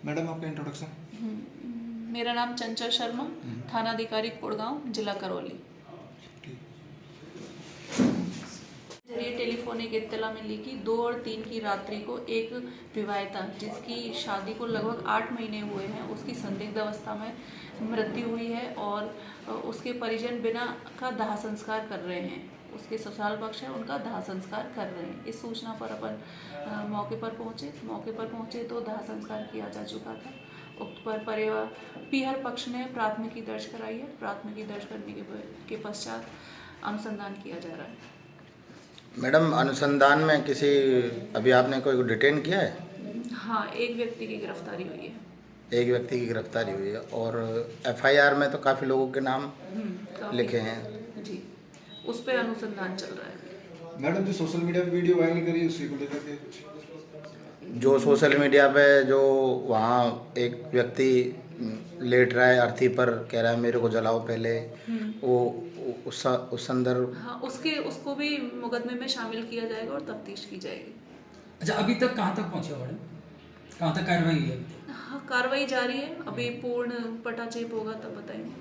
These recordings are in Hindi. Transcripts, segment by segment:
मैडम आपका इंट्रोडक्शन। मेरा नाम चंचल शर्मा, थानाधिकारी कोड़गांव, जिला करौली। जरिए टेलीफोनिक इत्तला मिली कि 2 और 3 की रात्रि को एक विवाहिता जिसकी शादी को लगभग 8 महीने हुए हैं, उसकी संदिग्ध अवस्था में मृत्यु हुई है और उसके परिजन बिना का दाह संस्कार कर रहे हैं। उसके ससुराल पक्ष है, उनका दाह संस्कार कर रहे हैं। इस सूचना पर अपन मौके पर पहुंचे तो दाह संस्कार किया जा चुका था। उक्त पर परिवार पीहर पक्ष ने प्राथमिकी दर्ज कराई है। प्राथमिकी दर्ज करने के पश्चात अनुसंधान किया जा रहा है। मैडम, अनुसंधान में किसी अभी आपने कोई डिटेन किया है? हाँ, एक व्यक्ति की गिरफ्तारी हुई है। एक व्यक्ति की गिरफ्तारी हुई है और एफआईआर में तो काफ़ी लोगों के नाम काफी लिखे हैं जी, उस पर अनुसंधान चल रहा है। मैडम जो सोशल मीडिया पे वीडियो वायरल करी उसी को लेकर के कुछ जो सोशल मीडिया पे जो वहाँ एक व्यक्ति लेट रहा है अर्थी पर, कह रहा है मेरे को जलाओ पहले, वो उस संदर्भ। हाँ, उसको भी मुकदमे में शामिल किया जाएगा और तफ्तीश की जाएगी। अच्छा, अभी तक कहाँ तक पहुँचे हो मैडम? कहाँ तक कार्रवाई हुई है अभी तक? हाँ, कार्रवाई जारी है। अभी पूर्ण पटाचेप होगा तब बताएंगे।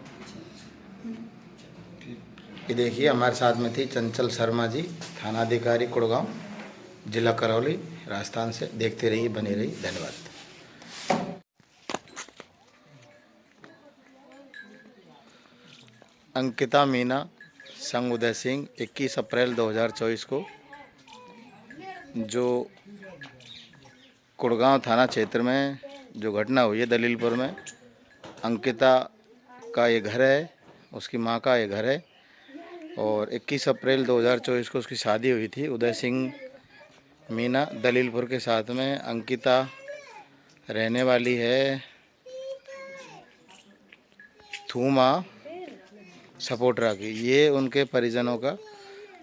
ये देखिए, हमारे साथ में थी चंचल शर्मा जी, थानाधिकारी कुड़गांव, जिला करौली, राजस्थान से। देखते रहिए, बने रहिए। धन्यवाद। अंकिता मीना संग उदय सिंह 21 अप्रैल 2024 को जो कुड़गांव थाना क्षेत्र में जो घटना हुई है दलीलपुर में, अंकिता का ये घर है, उसकी मां का ये घर है और 21 अप्रैल 2024 को उसकी शादी हुई थी उदय सिंह मीना दलीलपुर के साथ में। अंकिता रहने वाली है थूमा सपोटरा की। ये उनके परिजनों का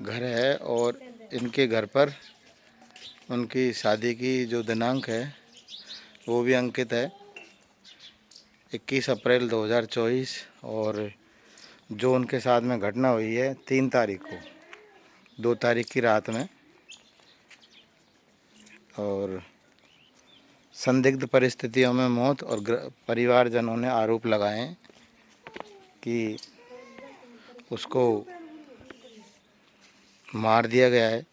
घर है और इनके घर पर उनकी शादी की जो दिनांक है वो भी अंकित है 21 अप्रैल 2024। और जो उनके साथ में घटना हुई है 3 तारीख को, 2 तारीख की रात में, और संदिग्ध परिस्थितियों में मौत। और परिवारजनों ने आरोप लगाए हैं कि उसको मार दिया गया है।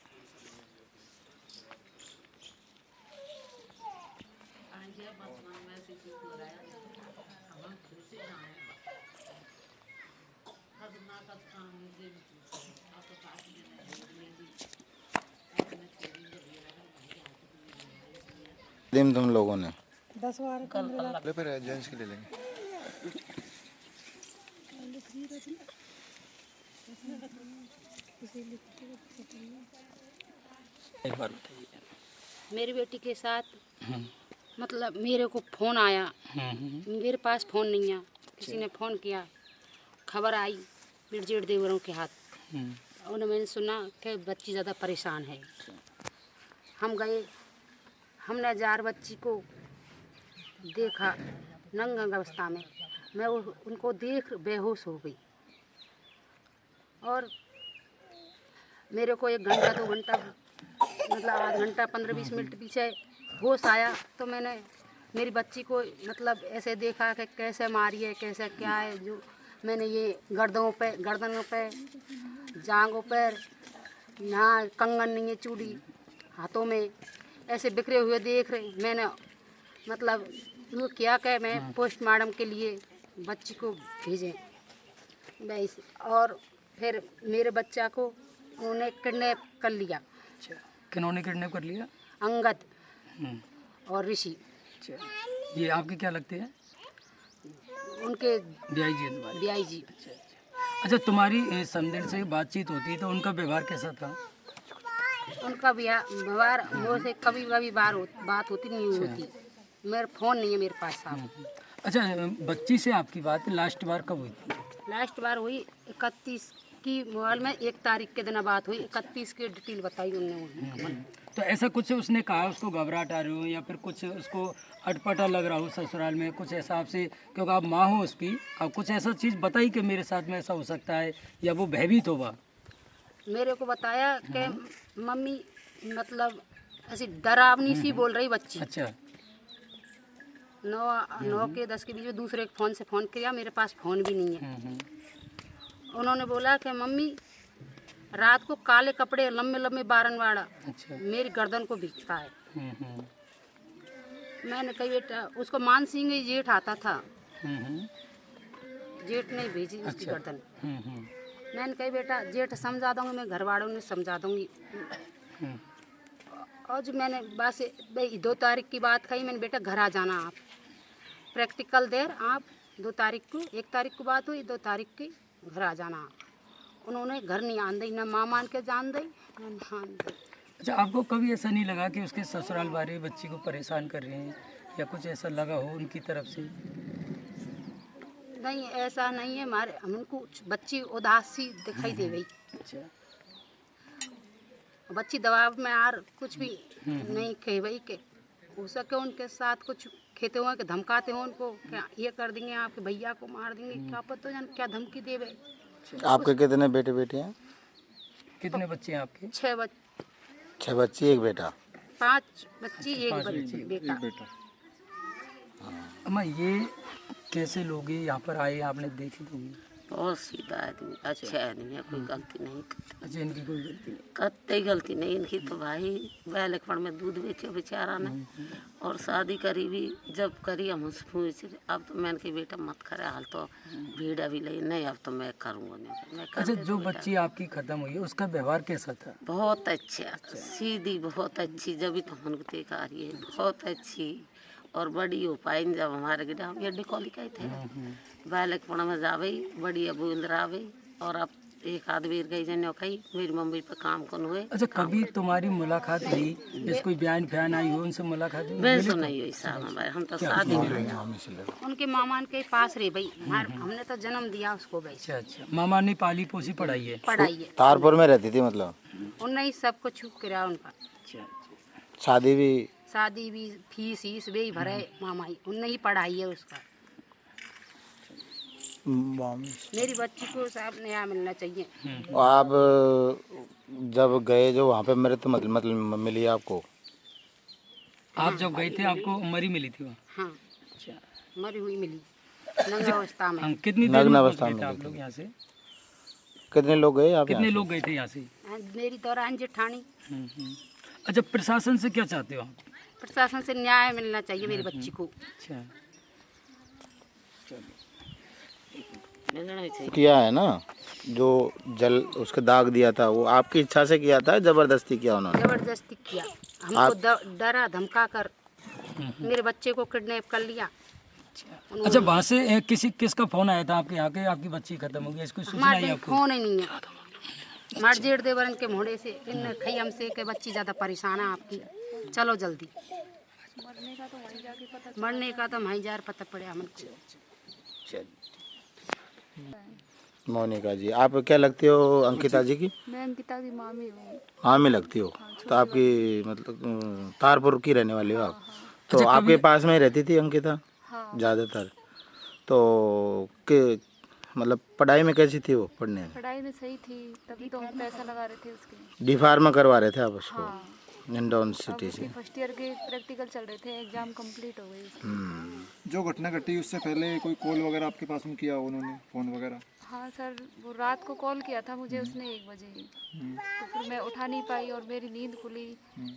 दिन तुम लोगों ने 10-12 पर एजेंस के ले लेंगे। एक बार बताइए। मेरी बेटी के साथ मतलब मेरे को फ़ोन आया, मेरे पास फ़ोन नहीं है, किसी ने फ़ोन किया, खबर आई बिरजेट देवरों के हाथ। उन्हें मैंने सुना कि बच्ची ज़्यादा परेशान है। हम गए, हमने 4 बच्ची को देखा नंग अवस्था में। मैं उनको देख बेहोश हो गई और मेरे को 1 घंटा 2 घंटा मतलब आधा घंटा 15-20 मिनट पीछे होश आया तो मैंने मेरी बच्ची को मतलब ऐसे देखा कि कैसे मारी है, कैसे क्या है। जो मैंने ये गर्दनों पे जांघों पर, यहाँ कंगन नहीं है, चूड़ी हाथों में ऐसे बिखरे हुए देख रहे। मैंने मतलब वो किया कि मैं पोस्टमार्टम के लिए बच्ची को भेजें बस। और फिर मेरे बच्चा को उन्होंने किडनैप कर लिया। अच्छा, किन्होंने किडनैप कर लिया? अंगद और ऋषि। अच्छा, ये आपके क्या लगते हैं? उनके बियाई जी हैं तुम्हारे? बियाई जी। अच्छा, तुम्हारी समदिन से बातचीत होती तो उनका व्यवहार कैसा था? उनका व्यवहार मुझसे कभी कभी बात होती नहीं होती। मेरा फ़ोन नहीं है मेरे पास साहब। अच्छा, बच्ची से आपकी बात लास्ट बार कब हुई थी? लास्ट बार हुई 31 की मोबाइल में 1 तारीख के दिन बात हुई। 31 की डिटेल बताई उन्होंने। तो ऐसा कुछ उसने कहा, उसको घबराहट आ रही हो या फिर कुछ उसको अटपटा लग रहा हो ससुराल में, कुछ ऐसा आपसे, क्योंकि आप माँ हो उसकी, आप कुछ ऐसा चीज़ बताई कि मेरे साथ में ऐसा हो सकता है, या वो भयभीत होगा? मेरे को बताया कि मम्मी मतलब ऐसी डरावनी सी बोल रही बच्ची। अच्छा, 9 के 10 के बीच में दूसरे के फ़ोन से फ़ोन किया, मेरे पास फ़ोन भी नहीं है। उन्होंने बोला कि मम्मी रात को काले कपड़े लंबे लंबे बारनवाड़ा मेरी गर्दन को भीगता है। मैंने कही बेटा, उसको मान सिंह जेठ आता था, जेठ नहीं भेजी उसकी गर्दन। मैंने कही बेटा जेठ समझा दूंगी, मैं घर वालों ने समझा दूंगी। और जो मैंने बस भाई 2 तारीख की बात कही, मैंने बेटा घर आ जाना आप, प्रैक्टिकल देर आप 2 तारीख को, 1 तारीख को बात हुई, 2 तारीख की घर आ जाना आप। उन्होंने घर नहीं आन दी, ना माँ मान के जान दी ना नहान दी। अच्छा, आपको कभी ऐसा नहीं लगा कि उसके ससुराल वाले बच्ची को परेशान कर रहे हैं या कुछ ऐसा लगा हो उनकी तरफ से? नहीं, ऐसा नहीं है, हमारे हमको बच्ची उदासी दिखाई दे गई। अच्छा, बच्ची दबाव में आर कुछ भी नहीं कह भाई के हो सके उनके साथ कुछ खेते हुए के धमकाते हो उनको, क्या ये कर देंगे आपके भैया को मार देंगे, क्या पता जान क्या धमकी देवे। आपके कितने बेटे बेटे हैं? कितने बच्चे हैं आपके? 6 बच्चे, 6 बच्ची 1 बेटा। 5 बच्ची 1 5 बच्ची बेटा। अम्मा, ये कैसे लोग ये यहाँ पर आए आपने देखी तो होंगी? बहुत सीधा आदमी, अच्छा आदमी है, कोई गलती नहीं करता। अच्छा, इनकी कोई गलती नहीं? कतई गलती नहीं इनकी, तो भाई बैलकपण में दूध बेचे बेचारा ने, और शादी करी भी जब करी हम उससे पूछ, अब तो मैंने कही बेटा मत करे, हाल तो भीड़ अभी ले नहीं, अब तो मैं करूँगा नहीं, मैं कर अच्छा, दे जो बेटा। बच्ची आपकी खत्म हुई है उसका व्यवहार कैसा था? बहुत अच्छा, सीधी बहुत अच्छी, जब भी तो हमको देखा आ रही है, बहुत अच्छी और बड़ी हो पाई। जब हमारे गिरा हम ये डिकोली कहे थे बैलकपण में जावे बड़ी अबू इंदिरावे, और अब एक आध बेर गई जन कही मेरी मम्मी पे काम कौन हुए। अच्छा, कभी तुम्हारी मुलाकात हुई, जैसे कोई बयान फयान आई हो उनसे मुलाकात हुई? मैं तो नहीं हुई साहब हमारे, हम तो शादी में आया। उनके मामान के पास रहे भाई, हमने तो जन्म दिया उसको भाई, अच्छा अच्छा, मामा ने पाली पोसी पढ़ाई है? पढ़ाई है, तारपुर में रहती थी मतलब? उनने ही सब कुछ करा उनका, अच्छा, शादी भी? शादी भी, फीस ईस भी भरे मामा ही, उनने ही पढ़ाई है उसका। मेरी बच्ची को साहब नया मिलना चाहिए। आप जब गए जो वहाँ पे मृत मतलब मिली आपको? आप जब गए थे आपको मरी मिली थी वहाँ? हाँ, अच्छा, मरी हुई मिली नग्न अवस्था में। हाँ, कितनी देर नग्न में अवस्था पहुंच गए थे में आप लोग यहाँ से? कितने लोग गए आप? कितने लोग गए थे यहाँ से? मेरी दौरान जेठानी। अच्छा, प्रशासन से क्या चाहते हो आप? प्रशासन से न्याय मिलना चाहिए मेरी बच्ची को। अच्छा, मिलना ही चाहिए। किया है ना, जो जल उसके दाग दिया था वो आपकी इच्छा से किया था, जबरदस्ती किया उन्होंने? जबरदस्ती किया, हमको डरा धमका कर मेरे बच्चे को किडनैप कर लिया। अच्छा, वहाँ से किसका फोन आया था आपके यहाँ के आपकी बच्ची खत्म हो गई, इसको सूचना आई हमारे आपको? फोन ही नहीं है, हमारे जेठ देवरन के मोड़े से इन खई हमसे के बच्ची ज़्यादा परेशान है आपकी, चलो जल्दी। मरने का तो वहीं जार पता पड़े हमको। मोनिका जी, आप क्या लगती हो अंकिता जी की? मैं अंकिता की मामी हूँ। हाँ में लगती हो, तो आपकी मतलब तारपुर की रहने वाली हो आप? तो अच्छा, आपके पास में ही रहती थी अंकिता हाँ, ज़्यादातर? तो मतलब पढ़ाई में कैसी थी वो? पढ़ने में पढ़ाई में सही थी, तभी तो हम पैसा लगा रहे थे उसके। डी फार्मा करवा रहे थे आप उसको? हाँ, इंडोन अब सिटी उसके से? फर्स्ट ईयर के प्रैक्टिकल चल रहे थे, एग्जाम कंप्लीट हो गई उसकी। जो घटना घटी उससे पहले कोई कॉल वगैरह आपके पास में किया उन्होंने, फोन वगैरह? हाँ सर, वो रात को कॉल किया था मुझे उसने 1 बजे ही, तो फिर मैं उठा नहीं पाई और मेरी नींद खुली,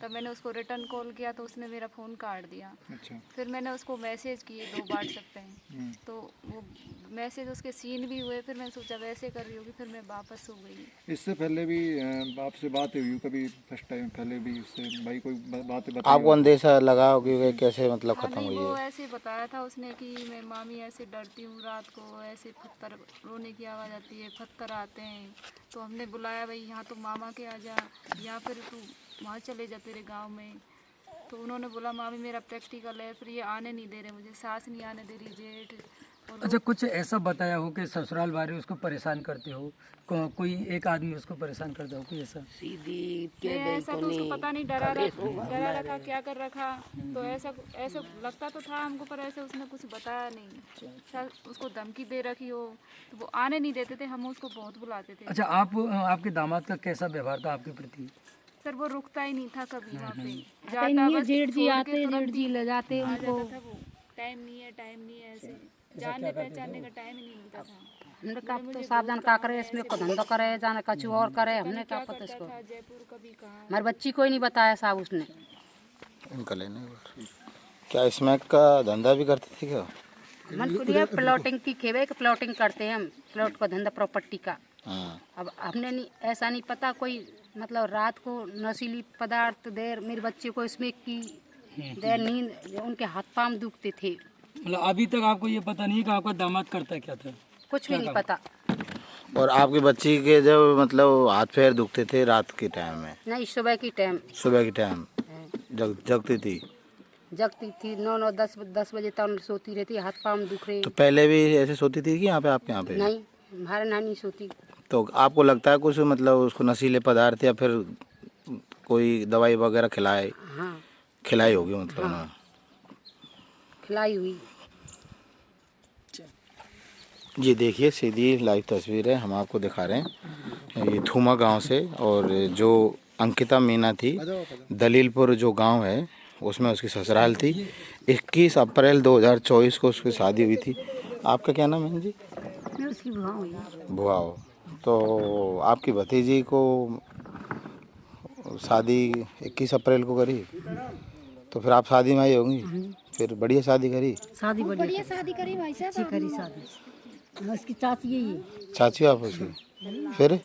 तब मैंने उसको रिटर्न कॉल किया तो उसने मेरा फ़ोन काट दिया। अच्छा। फिर मैंने उसको मैसेज किए 2 व्हाट्सएप पे, तो वो मैसेज उसके सीन भी हुए, फिर मैंने सोचा वैसे कर रही होगी, फिर मैं वापस हो गई। इससे पहले भी आपसे बात हुई कभी? फर्स्ट टाइम पहले भी उससे भाई कोई बातें बताई? आपको अंदेशा लगा हो कि वे कैसे मतलब हाँ खत्म नहीं, हुई वो है? ऐसे बताया था उसने कि मैं मामी ऐसे डरती हूँ रात को, ऐसे पत्थर रोने की आवाज़ आती है, पत्थर आते हैं, तो हमने बुलाया भाई यहाँ तो मामा के आ जा, या फिर तू वहाँ चले जा तेरे गांव में। तो उन्होंने बोला मामी मेरा प्रैक्टिकल है, फिर ये आने नहीं दे रहे मुझे, सास नहीं आने दे रही, जेठ। और अच्छा, कुछ ऐसा बताया हो कि ससुराल वाले उसको परेशान करते हो, कोई एक आदमी उसको परेशान करता हो, कोई ऐसा? सीधी मैं ऐसा तो उसको पता नहीं, डरा रखा क्या कर रखा, तो ऐसा लगता तो था हमको, पर ऐसे उसने कुछ बताया नहीं, शायद उसको धमकी दे रखी हो, तो वो आने नहीं देते थे, हम उसको बहुत बुलाते थे। अच्छा, आपके दामाद का कैसा व्यवहार था आपके प्रति? सर वो रुकता ही नहीं था कभी वहाँ पे, जाता बस जेठ जी छोड़ आते, के तुरंत जेठ जी ले जाते आ उनको। जाता था वो। टाइम नहीं है ऐसे जानने पहचानने का टाइम ही नहीं मिलता था। हमने कहा तो साहब जान का करे, इसमें को धंधा करे जाने कछु और करे, हमने क्या पता इसको। जयपुर कभी कहाँ हमारी बच्ची को ही नहीं बताया साहब उसने। इनका लेने क्या स्मैक का धंधा भी करते थे क्या? मन को दिया प्लॉटिंग की खेवे के प्लॉटिंग करते हैं हम, प्लॉट का धंधा प्रॉपर्टी का। हाँ। अब हमने नहीं ऐसा नहीं पता कोई मतलब रात को नशीली पदार्थ देर मेरे बच्चे को इसमें की देर नींद उनके हाथ पांव दुखते थे। मतलब अभी तक आपको ये पता नहीं कि आपका दामाद करता क्या था? कुछ भी नहीं पता। और आपकी बच्ची के जब मतलब हाथ पैर दुखते थे रात के टाइम में? नहीं सुबह की टाइम। सुबह के टाइम जगती थी? जगती थी 9-10 बजे तक सोती रहती, हाथ पांव दुख रहे। तो पहले भी ऐसे सोती थी कि यहाँ पे आपके यहाँ पे? नहीं हमारे नानी सोती। तो आपको लगता है कुछ मतलब उसको नशीले पदार्थ या फिर कोई दवाई वगैरह खिलाई? हाँ खिलाई होगी मतलब। हाँ। खिलाई हुई। जी देखिए सीधी लाइव तस्वीर है, हम आपको दिखा रहे हैं ये थूमा गांव से। और जो अंकिता मीना थी, दलीलपुर जो गांव है उसमें उसकी ससुराल थी। 21 अप्रैल 2024 को उसकी शादी हुई थी। आपका क्या नाम है जी? मैं उसकी बुआ हुई। बुआ हो। तो आपकी भतीजी को शादी 21 अप्रैल को करी, तो फिर आप शादी में आई होंगी? फिर बढ़िया शादी करी? शादी बढ़िया शादी करी भाई साहब। अच्छी करी शादी। उसकी चाची यही है। चाची आप उसकी? फिर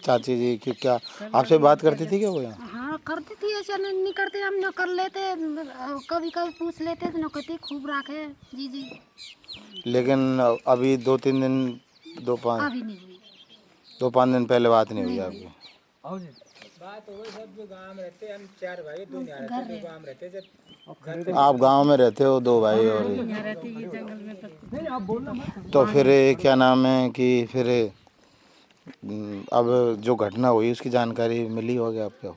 चाची जी की क्या आपसे बात करती थी क्या वो यहाँ? हाँ करती थी, ऐसा नहीं करते हम, न कर लेते, कभी कभी पूछ लेते तो न कहते खूब राखे जी जी। लेकिन अभी 2-3 दिन अभी नहीं हुई। 2-5 दिन पहले बात नहीं हुई आपकी? बात हो गई सब जो गांव में रहते हम 4 भाई 2 यहाँ रहते, 2 गांव में रहते। जब आप गांव में रहते हो 2 भाई और यहाँ रहते ये जंगल में तो फिर क्या नाम है कि फिर अब जो घटना हुई उसकी जानकारी मिली होगी आपको?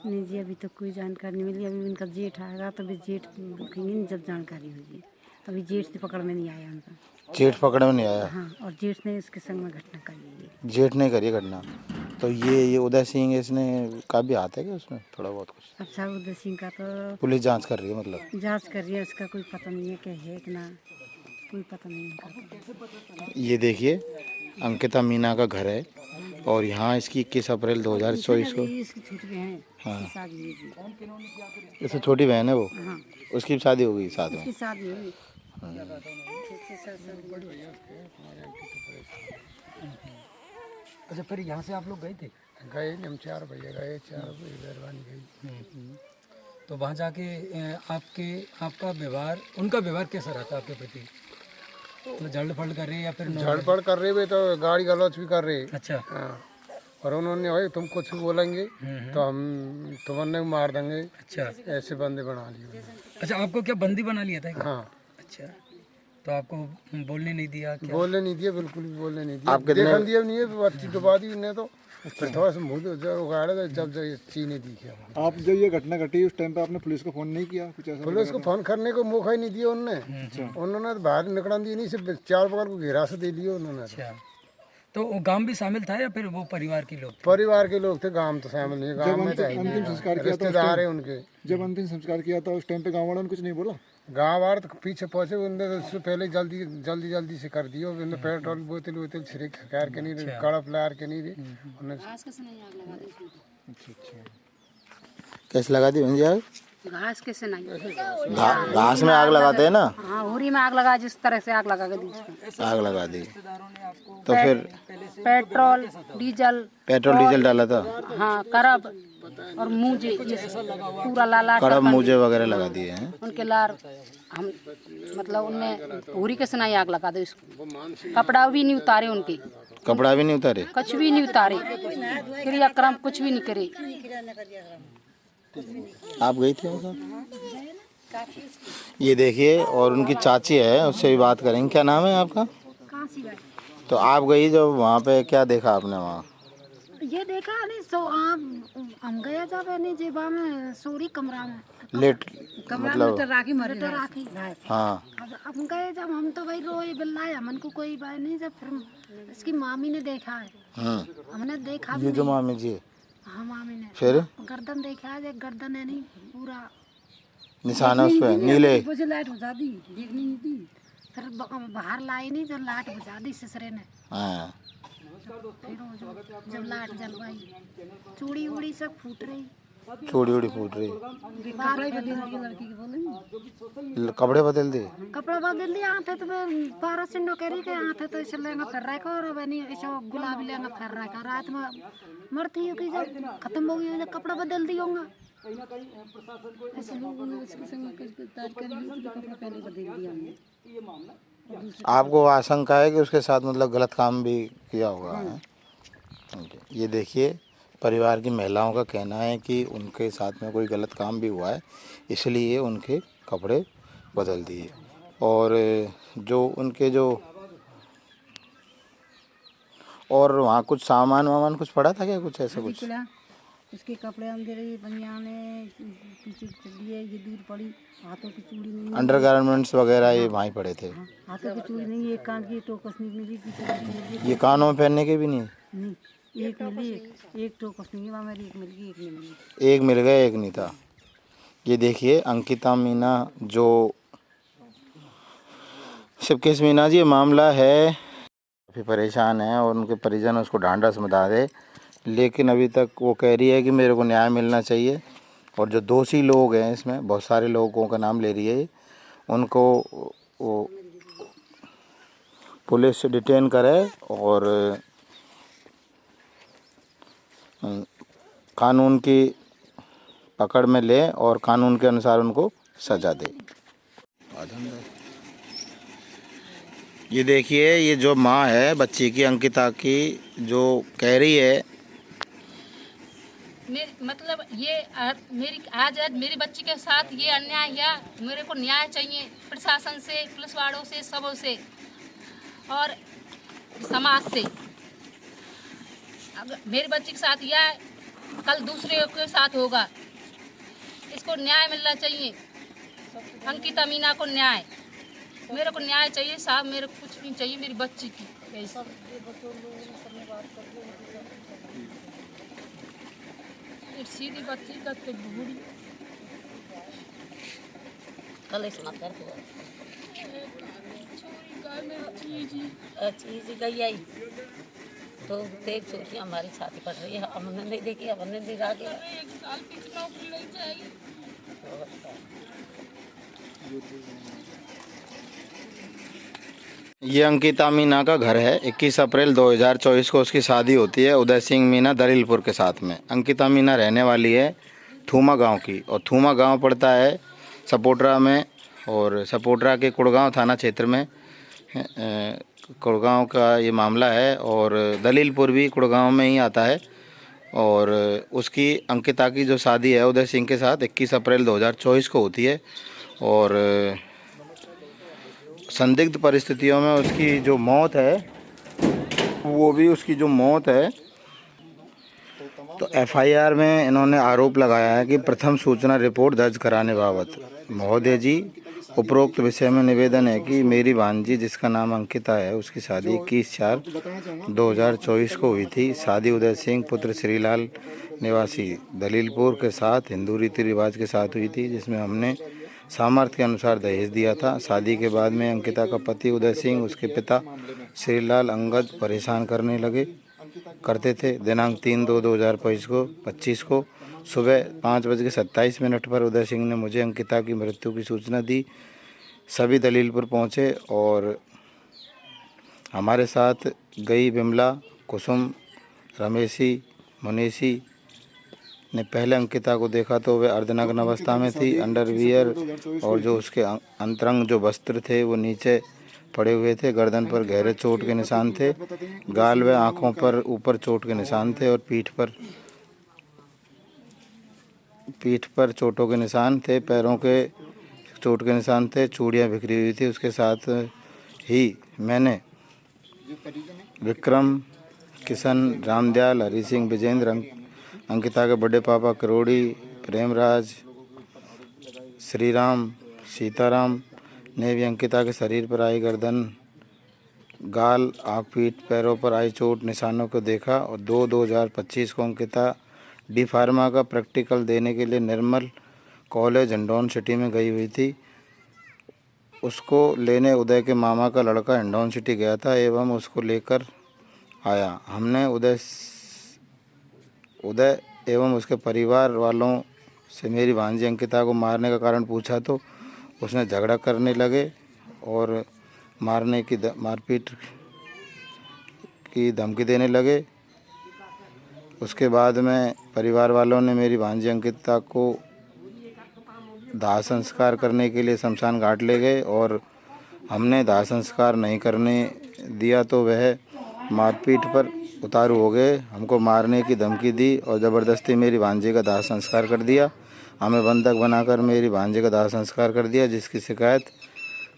नहीं जी अभी तक कोई जानकारी नहीं मिली। अभी उनका जेठ आएगा तभी जेठ देखेंगे जब जानकारी होगी। अभी जेठ से पकड़ में नहीं आया उनका। जेठ पकड़ में नहीं आया? हाँ और जेठ ने उसके संग में घटना करी है। जेठ ने करी घटना। तो ये उदय सिंह इसने का भी हाथ है क्या उसमें थोड़ा बहुत कुछ? अच्छा उदय सिंह का तो पुलिस जांच कर रही है? मतलब जांच कर रही है, उसका कोई पता नहीं है क्या है कि ना, कोई पता नहीं है। ये देखिए अंकिता मीना का घर है और यहाँ इसकी 21 अप्रैल 2024 को इसकी छोटी बहन है। हाँ शादी हुई थी। इससे छोटी बहन है वो? हाँ उसकी भी शादी हो गई साथ में? उसकी शादी हुई। अच्छा फिर यहाँ से आप लोग गए थे? गए हम 4 भैया गए, 4 मेहरबानी गई। तो वहाँ जाके आपका व्यवहार, उनका व्यवहार कैसा रहता आपके प्रति? तो झड़फड़ कर रहे या फिर झड़पड़ कर रहे हुए तो गाड़ी गलौच भी कर रहे। अच्छा हाँ और उन्होंने भाई तुम कुछ बोलेंगे तो हम तुम्हें मार देंगे। अच्छा ऐसे बंदे बना लिए। अच्छा आपको क्या बंदी बना लिया था क्या? हाँ अच्छा तो आपको बोलने नहीं दिया क्या? बोलने नहीं दिया, बिल्कुल भी बोलने नहीं दिया। आप कितने- देखन दिया नहीं है, बच्ची दबा दी उन्हें। तो फिर थोड़ा सा मुँह उगाड़ा जब चीने दिखे। आप जब ये घटना घटी उस टाइम पे आपने पुलिस को फोन नहीं किया? कुछ ऐसा पुलिस को फोन करने को मौका ही नहीं दिया उन्होंने। उन्होंने बाहर निकला दिया नहीं, सिर्फ 4 पकड़ को घेरा से दे लिया उन्होंने। अच्छा तो वो गांव भी शामिल था या फिर वो परिवार के लोग? परिवार के लोग थे, गांव तो शामिल नहीं। गांव में तो अंतिम संस्कार किया था रिश्तेदार है उनके। जब अंतिम संस्कार किया था उस टाइम पे गाँव वालों ने कुछ नहीं बोला? गाँव वाले तो पीछे पहुंचे, उनने तो उससे पहले जल्दी से कर दिया। उन्होंने पेट्रोल बोतल छिड़क खैर के नहीं रही, कड़प लार के नहीं रही। कैसे लगा दी भैया आग? घास कैसे नहीं? घास में आग लगाते हैं ना? हाँ होरी में आग लगा, जिस तरह से आग लगा के दी उसको। आग लगा दी तो फिर पेट्रोल डीजल डाला था? हाँ करब और मुझे ये पूरा लाला कड़ब मुझे वगैरह लगा दिए हैं उनके लार। हम मतलब उनमें होरी के सनाई आग लगा दे इसको। कपड़ा भी नहीं उतारे उनके, कपड़ा भी नहीं उतारे? कुछ भी नहीं उतारे, क्रियाक्रम कुछ भी नहीं करे। आप गई थी उनका? ये देखिए और उनकी चाची है, उससे भी बात करेंगे। क्या नाम है आपका? तो आप गई जब वहाँ पे, क्या देखा आपने वहाँ? ये देखा नहीं सो हम गया जब नहीं जेबा में सोरी कमरा में लेट कमरा मतलब में राखी मर राखी। हाँ अब हम गए जब, हम तो भाई रोए बिल्लाए, हमन को कोई बात नहीं। जब फिर इसकी मामी ने देखा है, हमने देखा ये जो मामी जी? हाँ मामी ने फिर गर्दन देखा है, गर्दन है नहीं पूरा निशान है उस पर नीले। मुझे लाइट बुझा दी, देखनी नहीं थी। फिर बाहर लाई नहीं तो लाइट बुझा दी ससुरे ने। हाँ फिर जब लाइट जलवाई चूड़ी उड़ी सब फूट रही, चूड़ी उड़ी फूट रही, कपड़े बदल दिए लड़की के बोले, कपड़े बदल दिए। कपड़ा बदल दिया। आते तो 12 से नौकरी के आते तो ऐसे लहंगा फिर रहा है और बनी ऐसा गुलाबी लहंगा फिर रहा है। रात में मरती हो कि जब खत्म हो गई जब कपड़ा बदल दिया होगा। ऐसे लोगों ने उसके संग कुछ तार कर लिए तो कपड़ा पहले बदल दिया हमने। आपको आशंका है कि उसके साथ मतलब गलत काम भी किया होगा है? ये देखिए परिवार की महिलाओं का कहना है कि उनके साथ में कोई गलत काम भी हुआ है, इसलिए उनके कपड़े बदल दिए। और जो उनके जो और वहाँ कुछ सामान वामान कुछ पड़ा था क्या, कुछ ऐसा कुछ? उसके कपड़े अंदर ये बनियाने पीछे चलिए, ये दूर पड़ी, हाथों की चूड़ी नहीं, अंडरगारमेंट्स वगैरह ये वहीं पड़े थे। हाथों की चूड़ी नहीं, एक कान की टोकस नहीं मिली, पीछे ये कानों में पहनने के भी नहीं? नहीं, एक मिली, एक टोकस नहीं है, मेरी एक मिल गई, एक नहीं मिली। एक मिल गया, एक नहीं था। ये देखिए अंकिता मीना जो शिवकेश मीना जी, ये मामला है काफ़ी परेशान है और उनके परिजन उसको ढांढस बता दे, लेकिन अभी तक वो कह रही है कि मेरे को न्याय मिलना चाहिए। और जो दोषी लोग हैं, इसमें बहुत सारे लोगों का नाम ले रही है, उनको वो पुलिस डिटेन करे और कानून की पकड़ में ले और कानून के अनुसार उनको सजा दे। ये देखिए ये जो माँ है बच्ची की, अंकिता की, जो कह रही है मतलब ये मेरी आज मेरी बच्ची के साथ ये अन्याय है, मेरे को न्याय चाहिए प्रशासन से, पुलिस वालों से, सबों से और समाज से। अगर मेरी बच्ची के साथ यह कल दूसरे के साथ होगा, इसको न्याय मिलना चाहिए। अंकिता मीना को न्याय, मेरे को न्याय चाहिए साहब, मेरे को कुछ नहीं चाहिए मेरी बच्ची की। सीधी बच्ची का तो बूढ़ी कल इस मत कर चीज गई आई तो देख सोचिए हमारी छाती पड़ रही है, हमने नहीं देखी, हमने दिखा के एक साल पीछे नौकरी लग जाएगी। ये अंकिता मीना का घर है। 21 अप्रैल 2024 को उसकी शादी होती है उदय सिंह मीना दलीलपुर के साथ में। अंकिता मीना रहने वाली है थूमा गांव की, और थूमा गांव पड़ता है सपोटरा में, और सपोटरा के कुड़गांव थाना क्षेत्र में कुड़गांव का ये मामला है, और दलीलपुर भी कुड़गांव में ही आता है। और उसकी अंकिता की जो शादी है उदय सिंह के साथ 21 अप्रैल 2024 को होती है, और संदिग्ध परिस्थितियों में उसकी जो मौत है, वो भी उसकी जो मौत है, तो एफआईआर में इन्होंने आरोप लगाया है कि प्रथम सूचना रिपोर्ट दर्ज कराने बाबत। महोदय जी, उपरोक्त विषय में निवेदन है कि मेरी भांजी जिसका नाम अंकिता है, उसकी शादी 21/4/2024 को हुई थी। शादी उदय सिंह पुत्र श्रीलाल निवासी दलीलपुर के साथ हिंदू रीति रिवाज के साथ हुई थी, जिसमें हमने सामर्थ्य के अनुसार दहेज दिया था। शादी के बाद में अंकिता का पति उदय सिंह, उसके पिता श्रीलाल अंगद परेशान करते थे। दिनांक 3/2/2025 को सुबह 5:27 पर उदय सिंह ने मुझे अंकिता की मृत्यु की सूचना दी। सभी दलीलपुर पहुंचे और हमारे साथ गई विमला, कुसुम, रमेशी, मुनीसी ने पहले अंकिता को देखा तो वे अर्धनग्न अवस्था में थी। अंडरवियर और जो उसके अंतरंग जो वस्त्र थे वो नीचे पड़े हुए थे। गर्दन पर गहरे चोट के निशान थे। गाल व आंखों पर ऊपर चोट के निशान थे, और पीठ पर चोटों के निशान थे। पैरों के चोट के निशान थे। चूड़ियाँ बिखरी हुई थी। उसके साथ ही मैंने विक्रम, किशन, रामदयाल, हरी सिंह, विजेंद्र, अंकिता के बड़े पापा करोड़ी, प्रेमराज, श्रीराम, सीताराम ने भी अंकिता के शरीर पर आई गर्दन, गाल, आँख, पीठ, पैरों पर आई चोट निशानों को देखा। और 2/2/2025 को अंकिता डी फार्मा का प्रैक्टिकल देने के लिए निर्मल कॉलेज हिंडौन सिटी में गई हुई थी। उसको लेने उदय के मामा का लड़का हिंडौन सिटी गया था एवं उसको लेकर आया। हमने उदय एवं उसके परिवार वालों से मेरी भांजी अंकिता को मारने का कारण पूछा तो उसने झगड़ा करने लगे और मारपीट की धमकी देने लगे। उसके बाद में परिवार वालों ने मेरी भांजी अंकिता को दाह संस्कार करने के लिए शमशान घाट ले गए और हमने दाह संस्कार नहीं करने दिया तो वह मारपीट पर उतारू हो गए, हमको मारने की धमकी दी और ज़बरदस्ती मेरी भांजी का दाह संस्कार कर दिया। हमें बंधक बनाकर मेरी भांजी का दाह संस्कार कर दिया, जिसकी शिकायत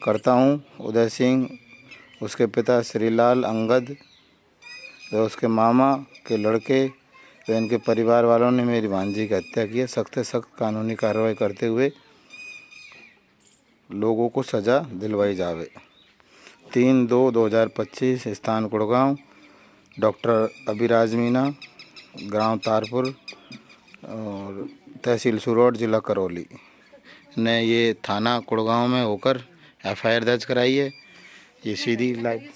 करता हूँ उदय सिंह, उसके पिता श्रीलाल अंगद व उसके मामा के लड़के व इनके परिवार वालों ने मेरी भांजी की हत्या की है। सख्त से सख्त कानूनी कार्रवाई करते हुए लोगों को सज़ा दिलवाई जावे। 3/2/2025 स्थान गुड़गांव, डॉक्टर अभिराज मीना, ग्राम तारपुर और तहसील सुरोड, जिला करौली ने ये थाना गुड़गांव में होकर FIR दर्ज कराई है। ये सीधी लाइव